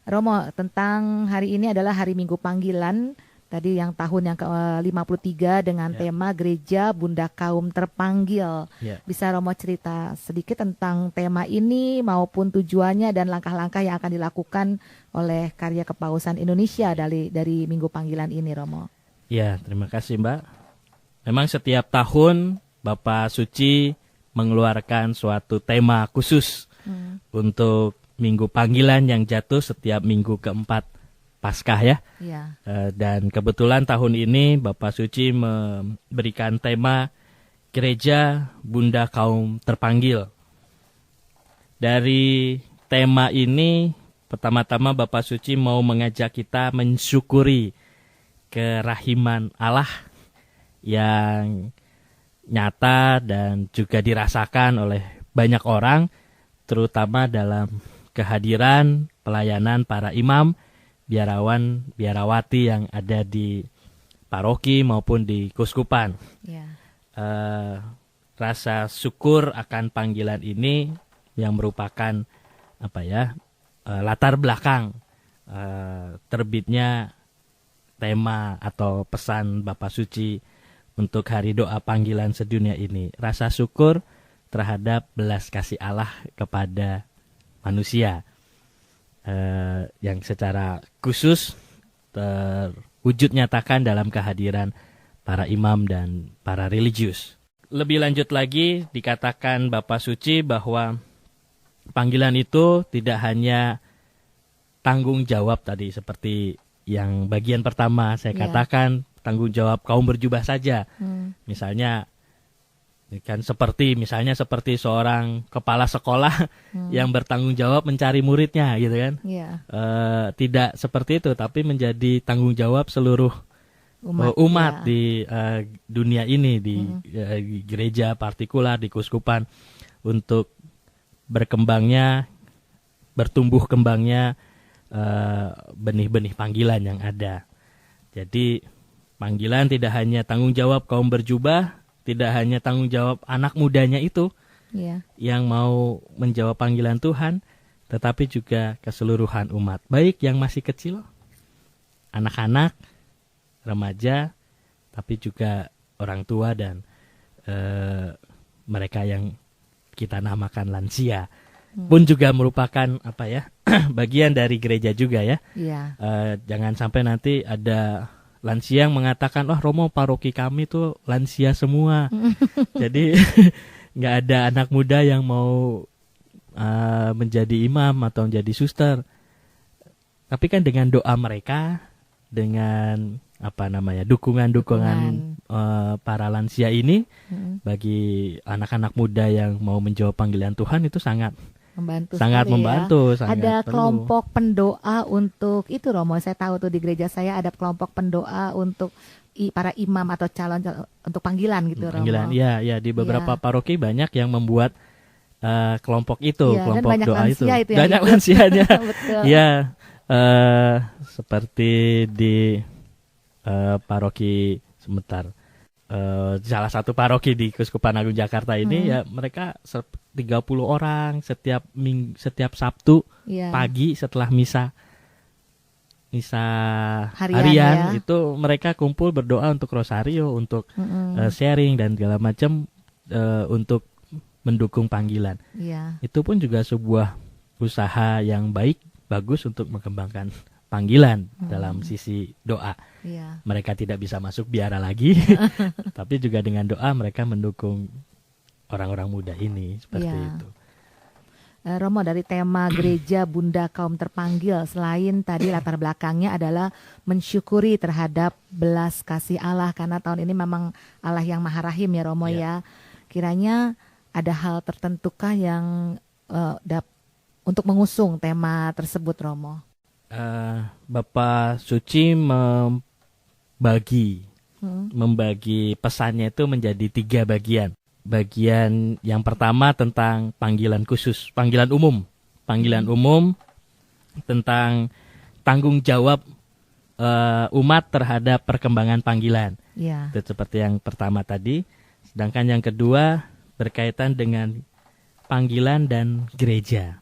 Romo, tentang hari ini adalah hari Minggu Panggilan. Tadi yang tahun yang ke-53 dengan tema Gereja Bunda Kaum Terpanggil. Bisa Romo cerita sedikit tentang tema ini maupun tujuannya dan langkah-langkah yang akan dilakukan oleh Karya Kepausan Indonesia dari Minggu Panggilan ini, Romo. Ya, terima kasih Mbak. Memang setiap tahun Bapak Suci mengeluarkan suatu tema khusus untuk Minggu Panggilan yang jatuh setiap minggu keempat Paskah ya. Dan kebetulan tahun ini Bapak Suci memberikan tema Gereja Bunda Kaum Terpanggil. Dari tema ini pertama-tama Bapak Suci mau mengajak kita mensyukuri kerahiman Allah yang nyata dan juga dirasakan oleh banyak orang, terutama dalam kehadiran pelayanan para imam, biarawan, biarawati yang ada di paroki maupun di keuskupan. Rasa syukur akan panggilan ini yang merupakan latar belakang terbitnya tema atau pesan Bapak Suci untuk hari doa panggilan sedunia ini. Rasa syukur terhadap belas kasih Allah kepada manusia. Yang secara khusus terwujud nyatakan dalam kehadiran para imam dan para religius. Lebih lanjut lagi dikatakan Bapak Suci bahwa panggilan itu tidak hanya tanggung jawab tadi seperti yang bagian pertama saya katakan tanggung jawab kaum berjubah saja. Misalnya kan seperti seorang kepala sekolah yang bertanggung jawab mencari muridnya gitu kan. Tidak seperti itu, tapi menjadi tanggung jawab seluruh umat ya. di dunia ini, di gereja partikular, di keuskupan, untuk berkembangnya, bertumbuh kembangnya benih-benih panggilan yang ada. Jadi panggilan tidak hanya tanggung jawab kaum berjubah, tidak hanya tanggung jawab anak mudanya itu Ya. yang mau menjawab panggilan Tuhan, tetapi juga keseluruhan umat, baik yang masih kecil, anak-anak, remaja, tapi juga orang tua dan mereka yang kita namakan lansia pun juga merupakan bagian dari gereja juga ya. Iya. Jangan sampai nanti ada lansia yang mengatakan, Romo, paroki kami tuh lansia semua. Jadi nggak ada anak muda yang mau menjadi imam atau menjadi suster. Tapi kan dengan doa mereka, dengan dukungan-dukungan para lansia ini bagi anak-anak muda yang mau menjawab panggilan Tuhan, itu sangat Membantu sangat sekali membantu. ya. Sangat Ada perlu. kelompok pendoa untuk itu, Romo. Saya tahu tuh di gereja saya ada kelompok pendoa untuk para imam atau calon untuk panggilan gitu, Panggilan, Romo. ya di beberapa paroki banyak yang membuat kelompok itu, Iya, kelompok dan banyak doa itu. lansia itu yang Banyak ikut. lansianya. Betul. Ya, seperti di paroki salah satu paroki di Keuskupan Agung Jakarta ini ya, mereka 30 orang setiap Sabtu Iya. pagi setelah misa Harian, ya. itu mereka kumpul berdoa untuk rosario, untuk sharing dan segala macam, untuk mendukung panggilan. Iya. Itu pun juga sebuah usaha yang bagus untuk mengembangkan panggilan dalam sisi doa. Iya. Mereka tidak bisa masuk biara lagi, tapi juga dengan doa mereka mendukung orang-orang muda ini, seperti Iya. itu. Romo, dari tema gereja Bunda Kaum Terpanggil, selain tadi latar belakangnya adalah mensyukuri terhadap belas kasih Allah, karena tahun ini memang Allah yang Maha Rahim ya, Romo ya. Kiranya ada hal tertentukah yang untuk mengusung tema tersebut, Romo? Bapak Suci membagi pesannya itu menjadi 3 bagian. Bagian yang pertama tentang panggilan khusus, panggilan umum tentang tanggung jawab umat terhadap perkembangan panggilan. Ya. Itu seperti yang pertama tadi. Sedangkan yang kedua berkaitan dengan panggilan dan gereja.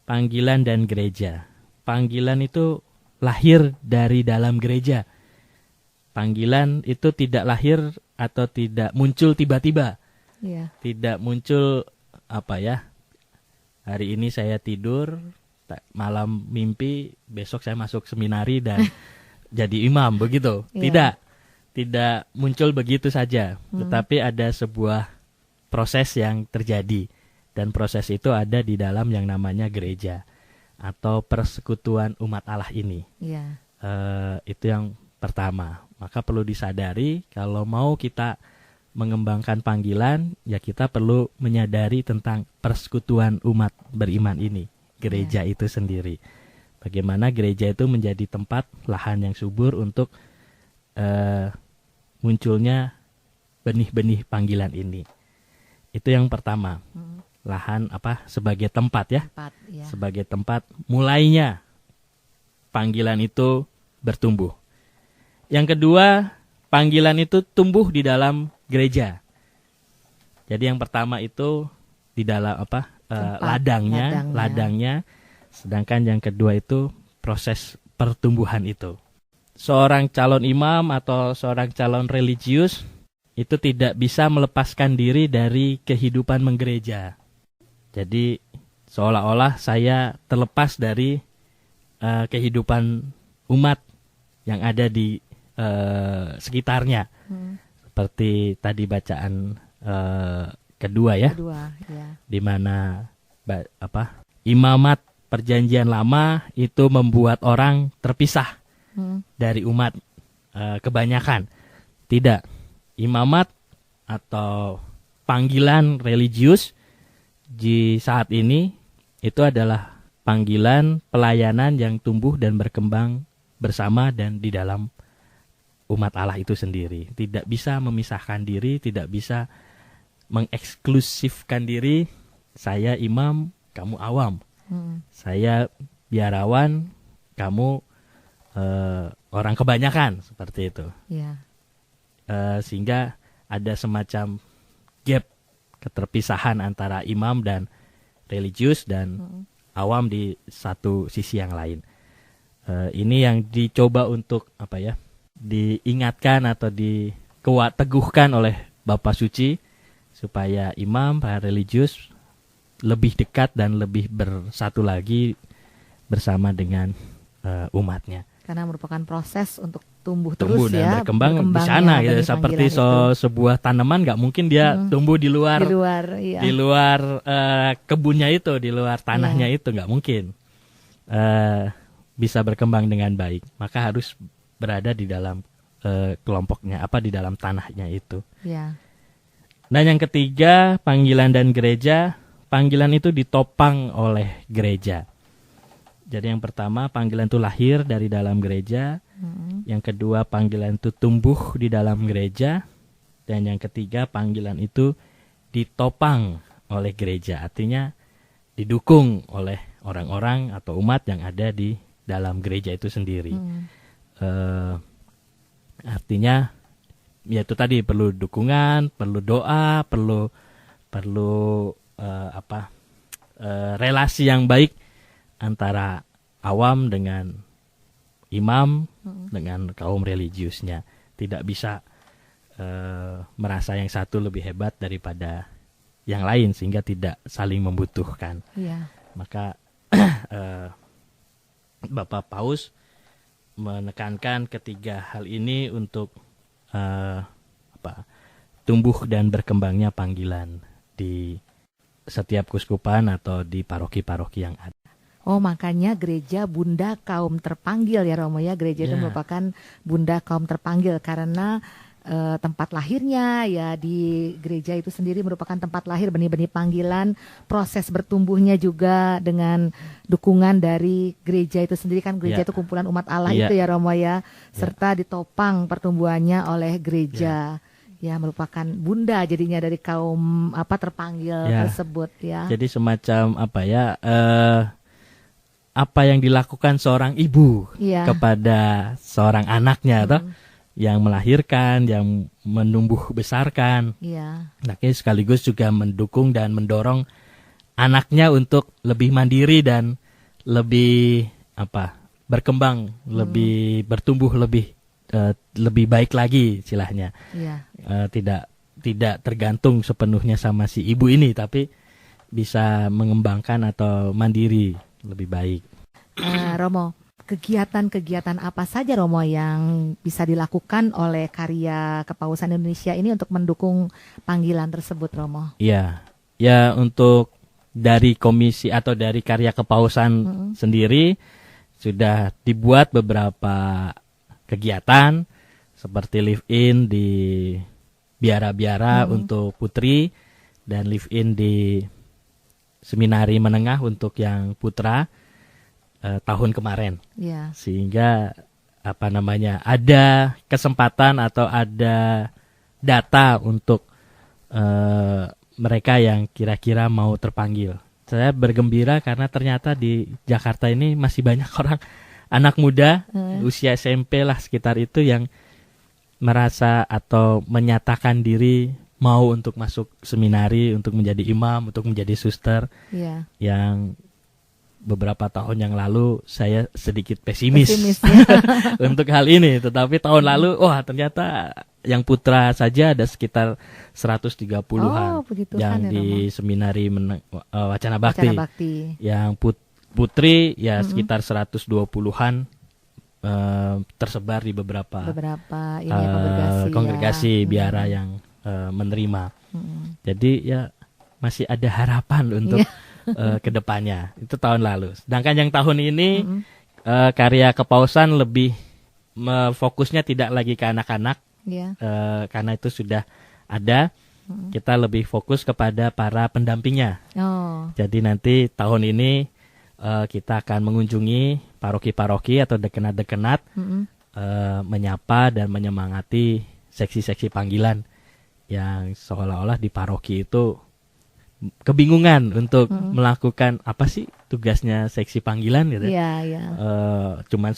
Panggilan dan gereja. Panggilan itu lahir dari dalam gereja. Panggilan itu tidak lahir atau tidak muncul tiba-tiba. Ya. Tidak muncul hari ini saya tidur, malam mimpi, besok saya masuk seminari dan jadi imam, begitu. Iya. Tidak muncul begitu saja. Tetapi ada sebuah proses yang terjadi. Dan proses itu ada di dalam yang namanya gereja atau persekutuan umat Allah ini. Ya. Itu yang pertama. Maka perlu disadari kalau mau kita mengembangkan panggilan, ya kita perlu menyadari tentang persekutuan umat beriman ini, gereja itu sendiri. Bagaimana gereja itu menjadi tempat, lahan yang subur untuk munculnya benih-benih panggilan ini. Itu yang pertama. Lahan sebagai tempat ya. Ya. Sebagai tempat mulainya panggilan itu bertumbuh. Yang kedua, panggilan itu tumbuh di dalam gereja. Jadi yang pertama itu di dalam ladangnya. Sedangkan yang kedua itu proses pertumbuhan itu. Seorang calon imam atau seorang calon religius itu tidak bisa melepaskan diri dari kehidupan menggereja. Jadi seolah-olah saya terlepas dari kehidupan umat yang ada di sekitarnya. Seperti tadi bacaan kedua ya. Di mana imamat perjanjian lama itu membuat orang terpisah dari umat kebanyakan. Tidak. Imamat atau panggilan religius di saat ini itu adalah panggilan pelayanan yang tumbuh dan berkembang bersama dan di dalam umat Allah itu sendiri. Tidak bisa memisahkan diri, tidak bisa mengeksklusifkan diri. Saya imam, kamu awam. Saya biarawan, kamu orang kebanyakan, seperti itu. Ya. Sehingga ada semacam gap, keterpisahan antara imam dan religius dan awam di satu sisi yang lain. Ini yang dicoba untuk diingatkan atau teguhkan oleh Bapak Suci, supaya imam, para religius lebih dekat dan lebih bersatu lagi bersama dengan umatnya. Karena merupakan proses untuk tumbuh Tumbuh terus dan ya, berkembang di sana, gitu. Seperti sebuah tanaman nggak mungkin dia tumbuh di luar iya. di luar kebunnya itu, di luar tanahnya itu nggak mungkin bisa berkembang dengan baik. Maka harus berada di dalam kelompoknya, di dalam tanahnya itu. Ya. Dan yang ketiga, panggilan dan gereja. Panggilan itu ditopang oleh gereja. Jadi yang pertama, panggilan itu lahir dari dalam gereja. Yang kedua, panggilan itu tumbuh di dalam gereja. Dan yang ketiga, panggilan itu ditopang oleh gereja. Artinya didukung oleh orang-orang atau umat yang ada di dalam gereja itu sendiri. Artinya, ya itu tadi, perlu dukungan, perlu doa, perlu relasi yang baik antara awam dengan imam, dengan kaum religiusnya. Tidak bisa merasa yang satu lebih hebat daripada yang lain, sehingga tidak saling membutuhkan. Ya. Maka Bapak Paus menekankan ketiga hal ini untuk tumbuh dan berkembangnya panggilan di setiap kuskupan atau di paroki-paroki yang ada. Oh, makanya gereja bunda kaum terpanggil ya Romo ya. Gereja itu merupakan bunda kaum terpanggil karena tempat lahirnya ya, di gereja itu sendiri merupakan tempat lahir benih-benih panggilan. Proses bertumbuhnya juga dengan dukungan dari gereja itu sendiri, kan gereja itu kumpulan umat Allah itu ya Romo ya, serta ditopang pertumbuhannya oleh gereja. Ya, merupakan bunda jadinya dari kaum terpanggil tersebut ya. Jadi semacam apa yang dilakukan seorang ibu kepada seorang anaknya atau yang melahirkan, yang menumbuh besarkan. Nah, sekaligus juga mendukung dan mendorong anaknya untuk lebih mandiri dan lebih berkembang, lebih bertumbuh lebih baik lagi istilahnya. Tidak tergantung sepenuhnya sama si ibu ini, tapi bisa mengembangkan atau mandiri lebih baik. Romo, kegiatan-kegiatan apa saja Romo yang bisa dilakukan oleh Karya Kepausan Indonesia ini untuk mendukung panggilan tersebut, Romo? Ya untuk dari komisi atau dari Karya Kepausan sendiri sudah dibuat beberapa kegiatan seperti live-in di biara-biara untuk putri dan live-in di seminari menengah untuk yang putra tahun kemarin. Sehingga ada kesempatan atau ada data untuk mereka yang kira-kira mau terpanggil. Saya bergembira karena ternyata di Jakarta ini masih banyak orang anak muda usia SMP lah sekitar itu yang merasa atau menyatakan diri mau untuk masuk seminari, untuk menjadi imam, untuk menjadi suster. Yang beberapa tahun yang lalu saya sedikit pesimis untuk hal ini, tetapi tahun lalu ternyata yang putra saja ada sekitar 130-an yang di seminari Wacana Bakti. Yang putri sekitar 120-an tersebar di beberapa kongregasi biara yang menerima. Jadi masih ada harapan untuk ke depannya. Itu tahun lalu. Sedangkan yang tahun ini Karya Kepausan lebih fokusnya tidak lagi ke anak-anak, karena itu sudah ada. Kita lebih fokus kepada para pendampingnya. Jadi nanti tahun ini kita akan mengunjungi paroki-paroki atau dekenat-dekenat menyapa dan menyemangati seksi-seksi panggilan yang seolah-olah di paroki itu kebingungan untuk melakukan apa sih tugasnya seksi panggilan gitu. Cuman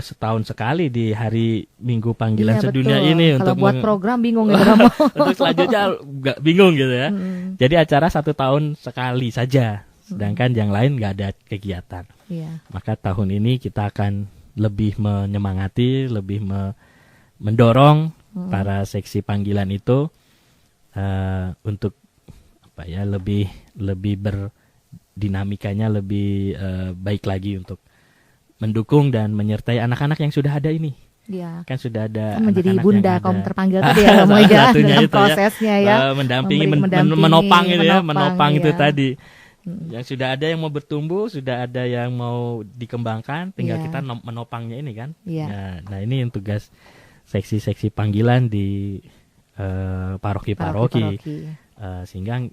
setahun sekali di hari Minggu Panggilan Sedunia betul. ini. Kalau untuk buat program bingung gitu Romo. untuk selanjutnya nggak bingung gitu ya. Jadi acara 1 tahun sekali saja, sedangkan yang lain nggak ada kegiatan. Maka tahun ini kita akan lebih menyemangati, lebih mendorong para seksi panggilan itu untuk lebih berdinamikanya lebih baik lagi untuk mendukung dan menyertai anak-anak yang sudah ada ini. Kan sudah ada menjadi anak-anak bunda yang kaum ada. terpanggil tadi ya Romo ya, dalam itu prosesnya ya, mendampingi, mendampingi, menopang itu ya, menopang itu ya. tadi. Yang sudah ada yang mau bertumbuh, sudah ada yang mau dikembangkan, tinggal kita menopangnya ini kan. Nah ini yang tugas seksi-seksi panggilan di paroki-paroki. Sehingga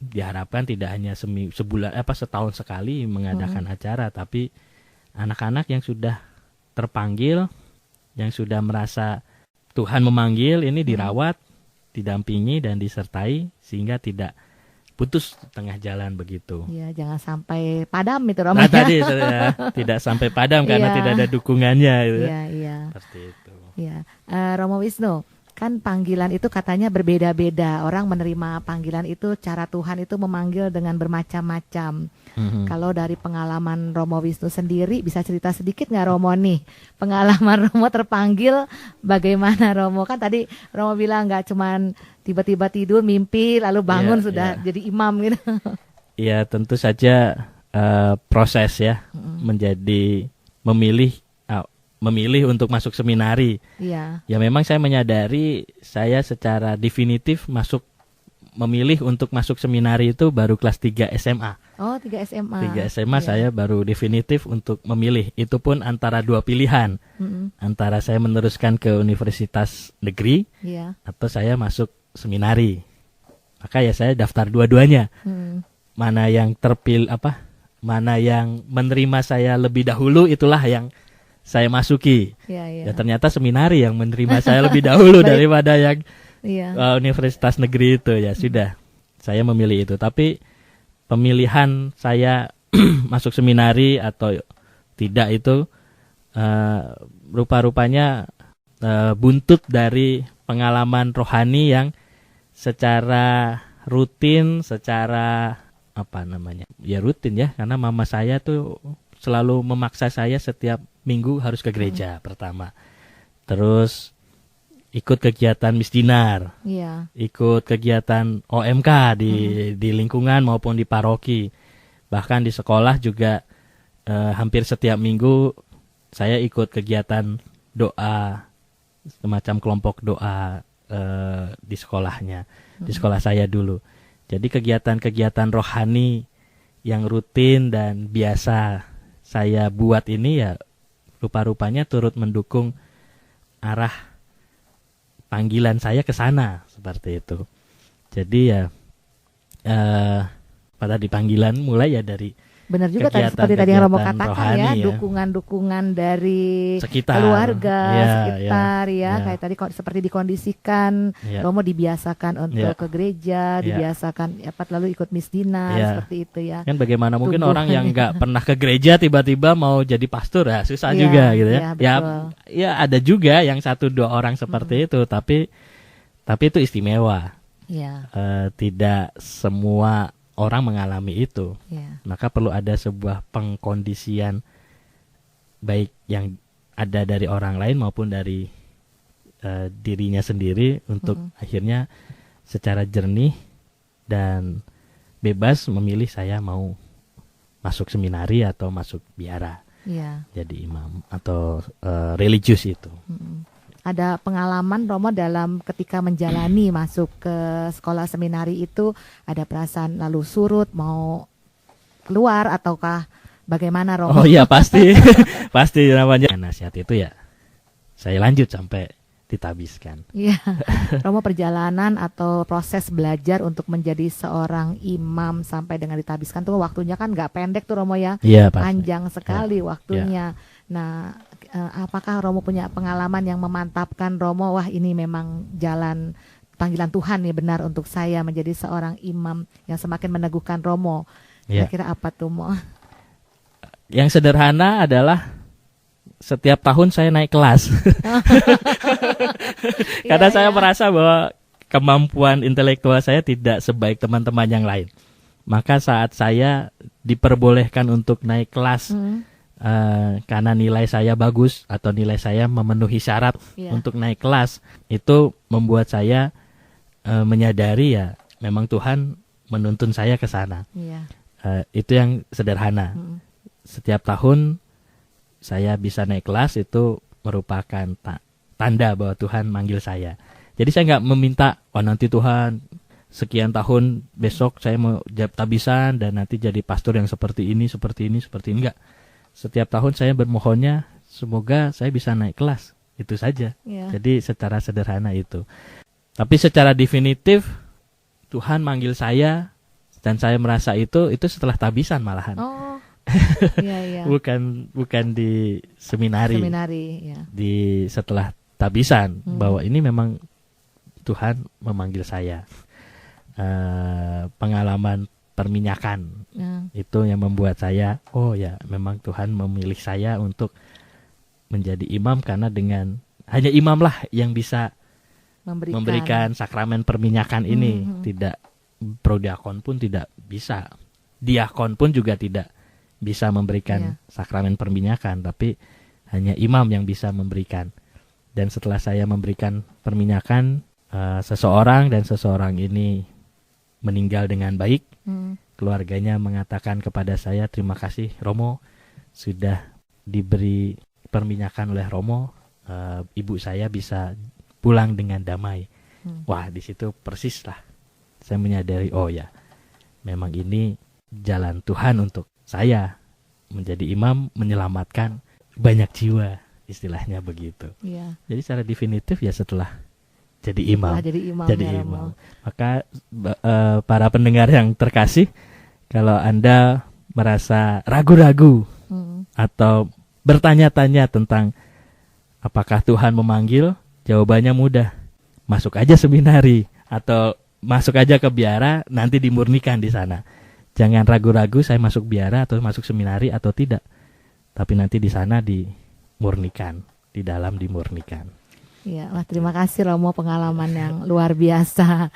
diharapkan tidak hanya setahun sekali mengadakan acara, tapi anak-anak yang sudah terpanggil, yang sudah merasa Tuhan memanggil ini dirawat, didampingi dan disertai sehingga tidak putus tengah jalan begitu. Jangan sampai padam itu Romo. Tadi tidak sampai padam karena tidak ada dukungannya gitu. Seperti itu. Romo Wisnu, kan panggilan itu katanya berbeda-beda. Orang menerima panggilan itu, cara Tuhan itu memanggil dengan bermacam-macam. Kalau dari pengalaman Romo Wisnu sendiri, bisa cerita sedikit nggak Romo nih? Pengalaman Romo terpanggil bagaimana Romo? Kan tadi Romo bilang nggak cuman tiba-tiba tidur, mimpi, lalu bangun sudah jadi imam gitu. Iya, tentu saja proses ya, menjadi memilih untuk masuk seminari. Ya memang saya menyadari saya secara definitif memilih untuk masuk seminari itu baru kelas 3 SMA. 3 SMA. 3 SMA saya baru definitif untuk memilih. Itu pun antara 2 pilihan. Antara saya meneruskan ke universitas negeri atau saya masuk seminari. Maka ya saya daftar dua-duanya. Mana yang mana yang menerima saya lebih dahulu, itulah yang saya masuki. Ya ternyata seminari yang menerima saya lebih dahulu daripada yang universitas negeri itu. Ya sudah, saya memilih itu. Tapi pemilihan saya masuk seminari atau tidak itu rupa-rupanya buntut dari pengalaman rohani yang secara rutin, rutin ya, karena mama saya tuh selalu memaksa saya setiap minggu harus ke gereja pertama. Terus ikut kegiatan misdinar, ikut kegiatan OMK di lingkungan maupun di paroki. Bahkan di sekolah juga hampir setiap minggu saya ikut kegiatan doa, semacam kelompok doa di sekolahnya, di sekolah saya dulu. Jadi kegiatan-kegiatan rohani yang rutin dan biasa saya buat ini ya rupa-rupanya turut mendukung arah panggilan saya ke sana, seperti itu. Jadi ya pada panggilan mulai ya dari benar juga seperti tadi yang Romo katakan ya, dukungan-dukungan dari keluarga sekitar kayak tadi seperti dikondisikan, Romo dibiasakan untuk ke gereja, dibiasakan lalu ikut misdinar seperti itu ya. Kan bagaimana mungkin orang yang nggak pernah ke gereja tiba-tiba mau jadi pastor ya susah juga gitu ya. Ya ada juga yang 1-2 orang seperti itu, tapi itu istimewa. Tidak semua orang mengalami itu, maka perlu ada sebuah pengkondisian baik yang ada dari orang lain maupun dari dirinya sendiri untuk akhirnya secara jernih dan bebas memilih saya mau masuk seminari atau masuk biara, jadi imam atau religius itu. Ada pengalaman Romo dalam ketika menjalani masuk ke sekolah seminari itu, ada perasaan lalu surut mau keluar ataukah bagaimana Romo? Oh iya pasti, pasti namanya nasihat itu ya saya lanjut sampai ditabiskan. Romo perjalanan atau proses belajar untuk menjadi seorang imam sampai dengan ditabiskan tuh waktunya kan nggak pendek tuh Romo ya, panjang sekali waktunya. Nah apakah Romo punya pengalaman yang memantapkan Romo, wah ini memang jalan panggilan Tuhan nih benar untuk saya menjadi seorang imam yang semakin meneguhkan Romo. Kira-kira apa tuh, Mo? Yang sederhana adalah setiap tahun saya naik kelas. Karena saya merasa bahwa kemampuan intelektual saya tidak sebaik teman-teman yang lain. Maka saat saya diperbolehkan untuk naik kelas karena nilai saya bagus atau nilai saya memenuhi syarat untuk naik kelas, itu membuat saya menyadari ya memang Tuhan menuntun saya ke sana. Itu yang sederhana. Setiap tahun saya bisa naik kelas itu merupakan tanda bahwa Tuhan manggil saya. Jadi saya nggak meminta, nanti Tuhan sekian tahun besok saya mau tabisan dan nanti jadi pastor yang seperti ini. Enggak. Setiap tahun saya bermohonnya semoga saya bisa naik kelas. Itu saja. Jadi secara sederhana itu. Tapi secara definitif Tuhan manggil saya dan saya merasa itu setelah tabisan malahan. Bukan di seminari ya. Di setelah tabisan bahwa ini memang Tuhan memanggil saya. Pengalaman perminyakan itu yang membuat saya memang Tuhan memilih saya untuk menjadi imam, karena dengan hanya imam lah yang bisa memberikan sakramen perminyakan ini. Tidak prodiakon pun tidak bisa, diakon pun juga tidak bisa memberikan sakramen perminyakan, tapi hanya imam yang bisa memberikan. Dan setelah saya memberikan perminyakan, seseorang ini meninggal dengan baik. Keluarganya mengatakan kepada saya, terima kasih Romo, sudah diberi perminyakan oleh Romo, ibu saya bisa pulang dengan damai. Wah, di situ persis lah saya menyadari, memang ini jalan Tuhan untuk saya menjadi imam, menyelamatkan banyak jiwa, istilahnya begitu. Jadi secara definitif ya setelah jadi imam. Maka para pendengar yang terkasih, kalau Anda merasa ragu-ragu atau bertanya-tanya tentang apakah Tuhan memanggil, jawabannya mudah. Masuk aja seminari atau masuk aja ke biara, nanti dimurnikan di sana. Jangan ragu-ragu saya masuk biara atau masuk seminari atau tidak. Tapi nanti di sana dimurnikan, di dalam dimurnikan. Terima kasih Romo, pengalaman yang luar biasa.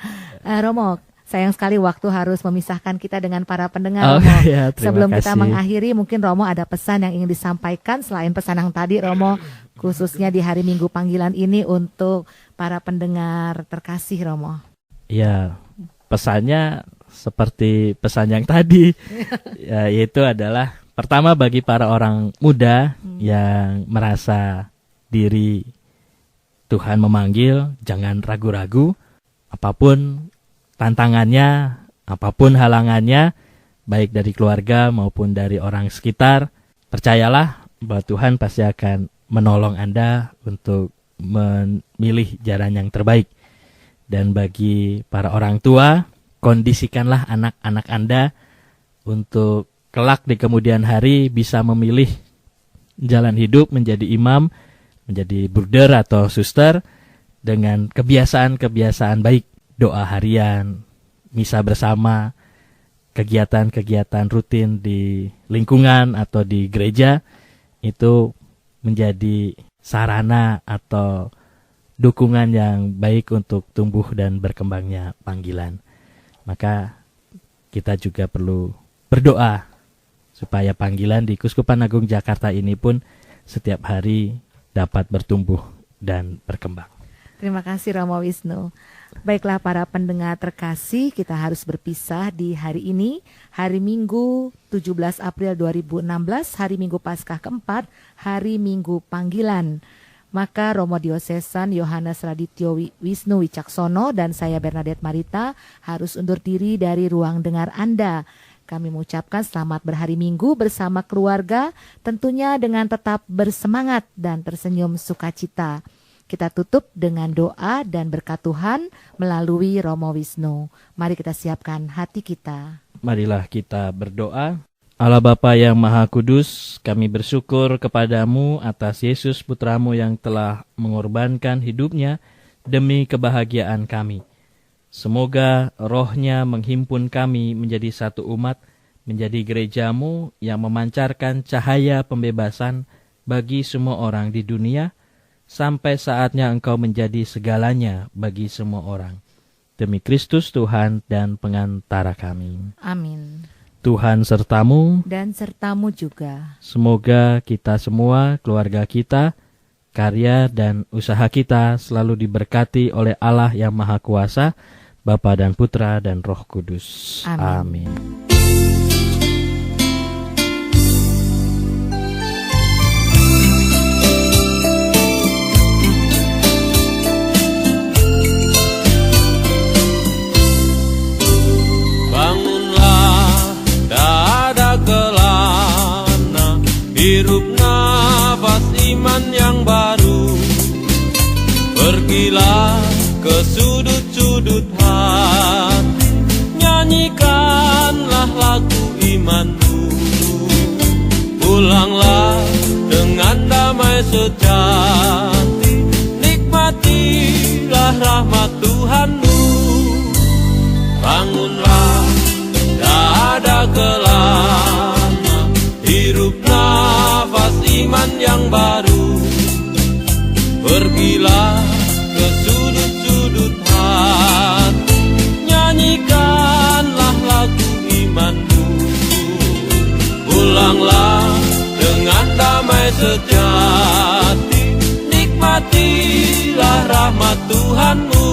Romo, sayang sekali waktu harus memisahkan kita dengan para pendengar, Romo. Sebelum kita mengakhiri, mungkin Romo ada pesan yang ingin disampaikan selain pesan yang tadi, Romo, khususnya di hari Minggu panggilan ini untuk para pendengar terkasih, Romo. Pesannya seperti pesan yang tadi, yaitu adalah pertama bagi para orang muda yang merasa diri Tuhan memanggil, jangan ragu-ragu. Apapun tantangannya, apapun halangannya, baik dari keluarga maupun dari orang sekitar, percayalah bahwa Tuhan pasti akan menolong Anda untuk memilih jalan yang terbaik. Dan bagi para orang tua, kondisikanlah anak-anak Anda untuk kelak di kemudian hari bisa memilih jalan hidup menjadi imam, menjadi bruder atau suster dengan kebiasaan-kebiasaan baik, doa harian, misa bersama, kegiatan-kegiatan rutin di lingkungan atau di gereja, itu menjadi sarana atau dukungan yang baik untuk tumbuh dan berkembangnya panggilan. Maka kita juga perlu berdoa supaya panggilan di Keuskupan Agung Jakarta ini pun setiap hari dapat bertumbuh dan berkembang. Terima kasih Romo Wisnu. Baiklah para pendengar terkasih, kita harus berpisah di hari ini, hari Minggu 17 April 2016, hari Minggu Paskah keempat, hari Minggu panggilan. Maka Romo Diosesan Yohanes Radityo Wisnu Wicaksono dan saya Bernadette Marita harus undur diri dari ruang dengar Anda. Kami mengucapkan selamat berhari Minggu bersama keluarga, tentunya dengan tetap bersemangat dan tersenyum sukacita. Kita tutup dengan doa dan berkat Tuhan melalui Romo Wisnu. Mari kita siapkan hati kita. Marilah kita berdoa. Allah Bapa yang Maha Kudus, kami bersyukur kepadamu atas Yesus Putramu yang telah mengorbankan hidupnya demi kebahagiaan kami. Semoga rohnya menghimpun kami menjadi satu umat, menjadi gerejamu yang memancarkan cahaya pembebasan bagi semua orang di dunia, sampai saatnya Engkau menjadi segalanya bagi semua orang. Demi Kristus Tuhan dan pengantara kami. Amin. Tuhan sertamu, Dan sertamu juga. semoga kita semua, keluarga kita, karya dan usaha kita selalu diberkati oleh Allah yang Maha Kuasa, Bapa dan Putra dan Roh Kudus. Amin. Amin. Hirup nafas iman yang baru, pergilah ke sudut-sudut hati, nyanyikanlah lagu imanmu. Pulanglah dengan damai sejati, nikmatilah rahmat Tuhanmu. Bangunlah, dada kelana, hirup nafas iman yang baru, pergilah ke sudut-sudut hati, nyanyikanlah lagu imanmu. Pulanglah dengan damai sejati, nikmatilah rahmat Tuhanmu.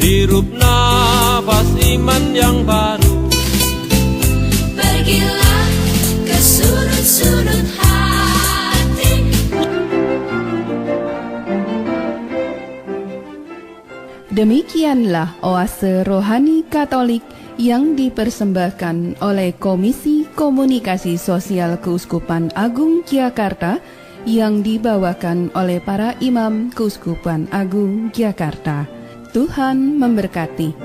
Hirup nafas iman yang baru, Pergilah ke sudut-sudut hati. Demikianlah oase rohani Katolik yang dipersembahkan oleh Komisi Komunikasi Sosial Keuskupan Agung Jakarta yang dibawakan oleh para imam Keuskupan Agung Jakarta. Tuhan memberkati.